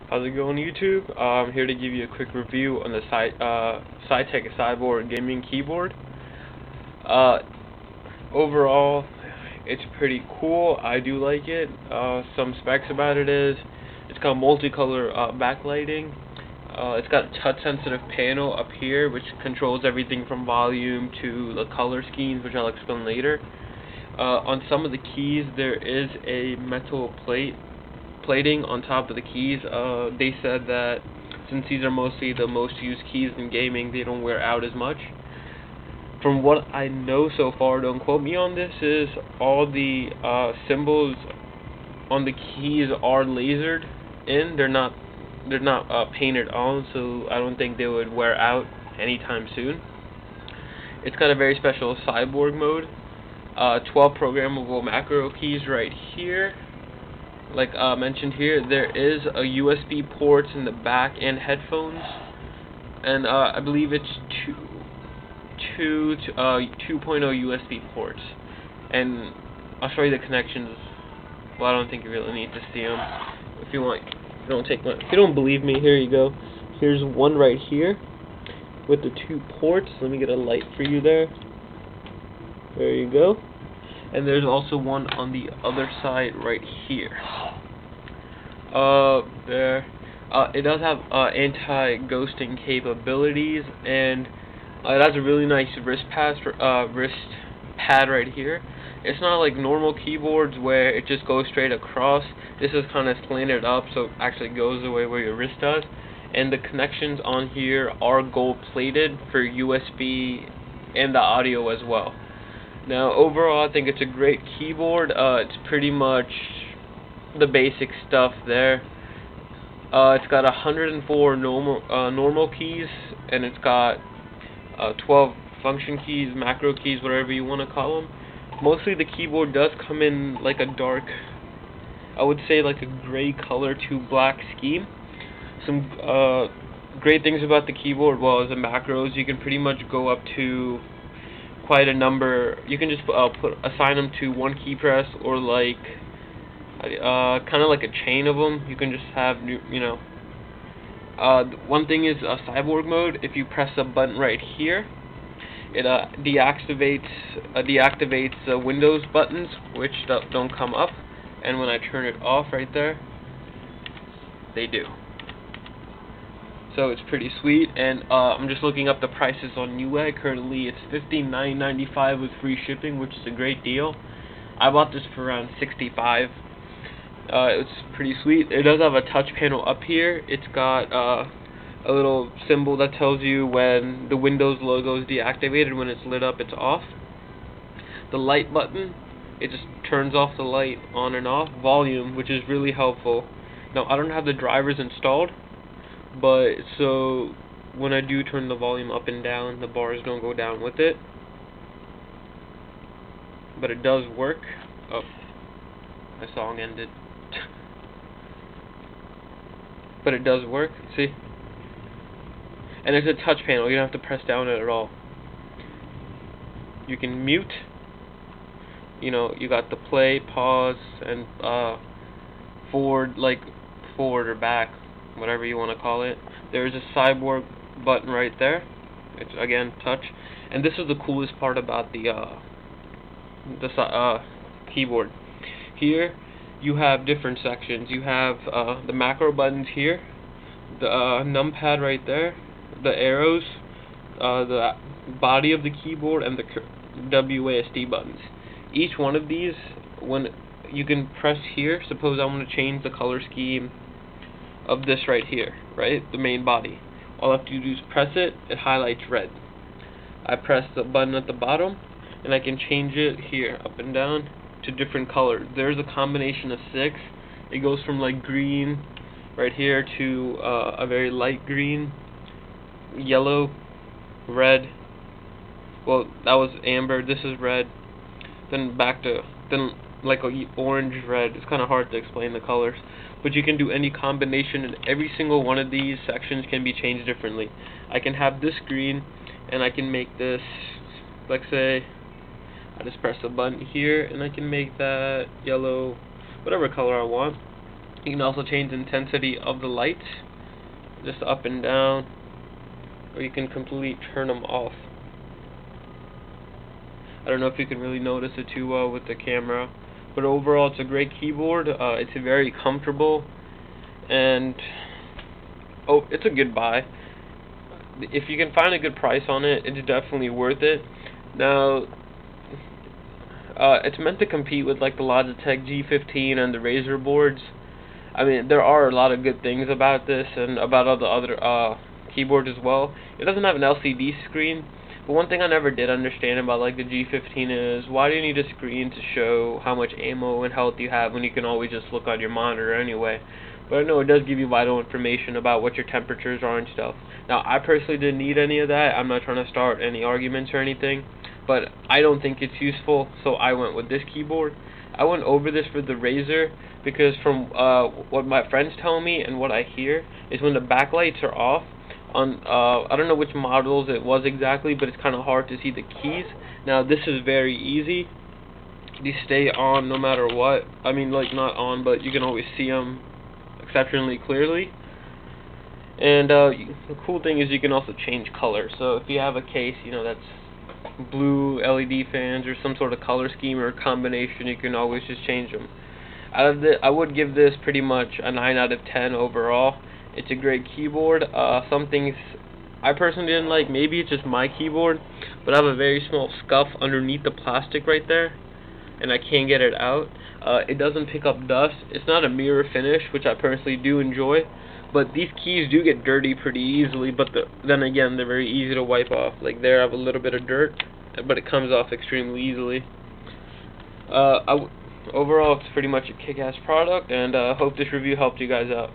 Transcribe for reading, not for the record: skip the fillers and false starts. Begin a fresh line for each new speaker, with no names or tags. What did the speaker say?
How's it going, YouTube? I'm here to give you a quick review on the Saitek Cyborg gaming keyboard. Uh, Overall, it's pretty cool. I do like it. Some specs about it is it's got multicolor backlighting. It's got a touch-sensitive panel up here, which controls everything from volume to the color schemes, which I'll explain later. On some of the keys, there is a metal plating on top of the keys. They said that since these are mostly the most used keys in gaming, they don't wear out as much. From what I know so far, don't quote me on this, is all the symbols on the keys are lasered in. They're not painted on, so I don't think they would wear out anytime soon. It's got a very special cyborg mode. 12 programmable macro keys right here. Like mentioned here, there is a USB port in the back and headphones, and I believe it's 2.0 USB ports. And I'll show you the connections. Well, I don't think you really need to see them. If you want, if you don't believe me, here you go. Here's one right here with the 2 ports. Let me get a light for you there. There you go. And there's also one on the other side right here. It does have anti-ghosting capabilities, and it has a really nice wrist pad right here. It's not like normal keyboards where it just goes straight across. This is kind of slanted up, so it actually goes the way where your wrist does. And the connections on here are gold-plated for USB and the audio as well. Now, overall, I think it's a great keyboard. It's pretty much the basic stuff there. It's got 104 normal keys, and it's got 12 function keys, macro keys, whatever you want to call them. Mostly the keyboard does come in like a dark, I would say like a gray color to black scheme. Some great things about the keyboard, well, as the macros, you can pretty much go up to quite a number. You can just assign them to one key press, or like kind of like a chain of them. You can just have one thing is cyborg mode. If you press a button right here, it deactivates the Windows buttons, which don't come up, and when I turn it off right there, they do. So it's pretty sweet, and I'm just looking up the prices on Newegg. Currently it's $59.95 with free shipping, which is a great deal. I bought this for around $65. It's pretty sweet. It does have a touch panel up here. It's got a little symbol that tells you when the Windows logo is deactivated. When it's lit up, it's off. The light button, it just turns off the light on and off. Volume, which is really helpful. Now, I don't have the drivers installed, but so when I do turn the volume up and down, the bars don't go down with it. But it does work. Oh, my song ended. But it does work, see? And it's a touch panel, you don't have to press down it at all. You can mute. You got the play, pause, and forward or back, whatever you want to call it. There's a cyborg button right there. It's again touch, and this is the coolest part about the keyboard. Here you have different sections. You have the macro buttons here, the numpad right there, the arrows, the body of the keyboard, and the WASD buttons. Each one of these, when you can press here, suppose I want to change the color scheme of this right here, right? The main body. All I have to do is press it, it highlights red. I press the button at the bottom, and I can change it here, up and down, to different colors. There's a combination of 6. It goes from like green right here to a very light green, yellow, red. Well, that was amber. This is red. Then back to like a orange red. It's kind of hard to explain the colors, but you can do any combination, and every single one of these sections can be changed differently. I can have this green, and I can make this, let's say, I just press a button here, and I can make that yellow, whatever color I want. You can also change the intensity of the lights, just up and down, or you can completely turn them off. I don't know if you can really notice it too well with the camera, but overall it's a great keyboard. It's very comfortable, and it's a good buy. If you can find a good price on it, it's definitely worth it. Now, it's meant to compete with like the Logitech G15 and the Razer boards. I mean, there are a lot of good things about this and about all the other keyboards as well. It doesn't have an LCD screen, but one thing I never did understand about like the G15 is, why do you need a screen to show how much ammo and health you have when you can always just look on your monitor anyway? But I know it does give you vital information about what your temperatures are and stuff. Now, I personally didn't need any of that. I'm not trying to start any arguments or anything, but I don't think it's useful, so I went with this keyboard. I went over this for the Razer because from what my friends tell me and what I hear is when the backlights are off on I don't know which models it was exactly, but it's kind of hard to see the keys. Now, this is very easy. These stay on no matter what. I mean, like, not on, but you can always see them exceptionally clearly. And the cool thing is you can also change color. So if you have a case, you know, that's blue LED fans or some sort of color scheme or combination, you can always just change them. I would give this pretty much a 9 out of 10 overall. It's a great keyboard. Some things I personally didn't like. Maybe it's just my keyboard, but I have a very small scuff underneath the plastic right there, and I can't get it out. It doesn't pick up dust. It's not a mirror finish, which I personally do enjoy, but these keys do get dirty pretty easily, but then again, they're very easy to wipe off. Like there, I have a little bit of dirt, but it comes off extremely easily. Overall, it's pretty much a kick-ass product, and I hope this review helped you guys out.